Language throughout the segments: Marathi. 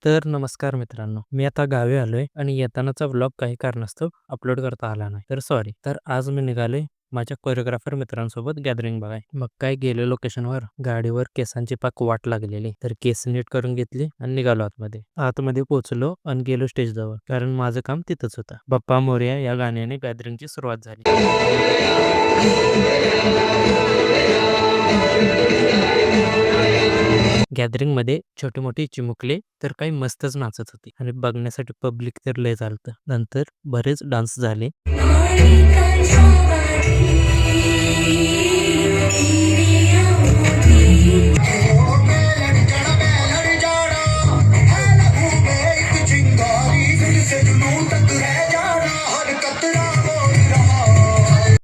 तर नमस्कार मित्रांनो, मी आता गावी आलोय आणि येतानाचा व्लॉग काही कारणास्तव अपलोड करता आला नाही, तर सॉरी. तर आज मी निघालोय माझ्या कोरिओग्राफर मित्रांसोबत गॅदरिंग बघाय. मग काय गेलो लोकेशनवर, गाडीवर केसांची पाक वाट लागलेली, तर केस नीट करून घेतली आणि निघालो आतमध्ये. आतमध्ये पोहोचलो आणि गेलो स्टेज जवळ, कारण माझं काम तिथंच होतं. बाप्पा मोरया या गाण्याने गॅदरिंगची सुरुवात झाली. गॅदरिंगमध्ये छोटी मोठी चिमुकले तर काही मस्तच नाचत होती आणि बघण्यासाठी पब्लिक तर लय चालतं. नंतर बरेच डान्स झाले.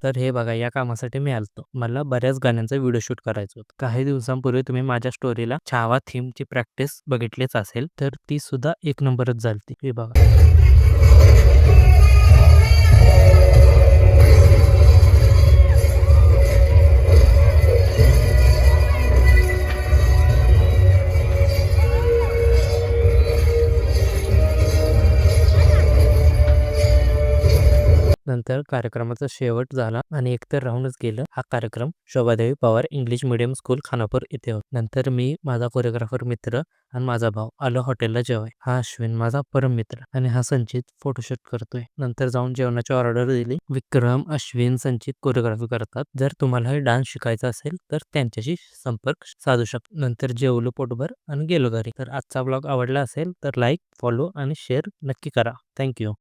तर हे बघा, या कामासाठी मी आलतो. मला बऱ्याच गाण्यांचा व्हिडिओ शूट करायचा होता. काही दिवसांपूर्वी तुम्ही माझ्या स्टोरीला छावा थीमची प्रॅक्टिस बघितलीच असेल, तर ती सुद्धा एक नंबरच झालती. हे बघा. नंतर कार्यक्रमाचा शेवट झाला आणि एकतर राहूनच गेलं. हा कार्यक्रम Shobhadevi Pawar English medium school Khanapur इथे होता. नंतर मी, माझा कोरिओग्राफर मित्र आणि माझा भाऊ आलो हॉटेलला जेवाय. हा अश्विन माझा परम मित्र आणि हा संचित फोटोशूट करतोय. नंतर जाऊन जेवणाची ऑर्डर दिली. विक्रम, अश्विन, संचित कोरिओग्राफी करतात. जर तुम्हाला डान्स शिकायचा असेल तर त्यांच्याशी संपर्क साधू शकता. नंतर जेवलो पोटभर आणि गेलो घरी. तर आजचा ब्लॉग आवडला असेल तर लाईक, फॉलो आणि शेअर नक्की करा. थँक्यू.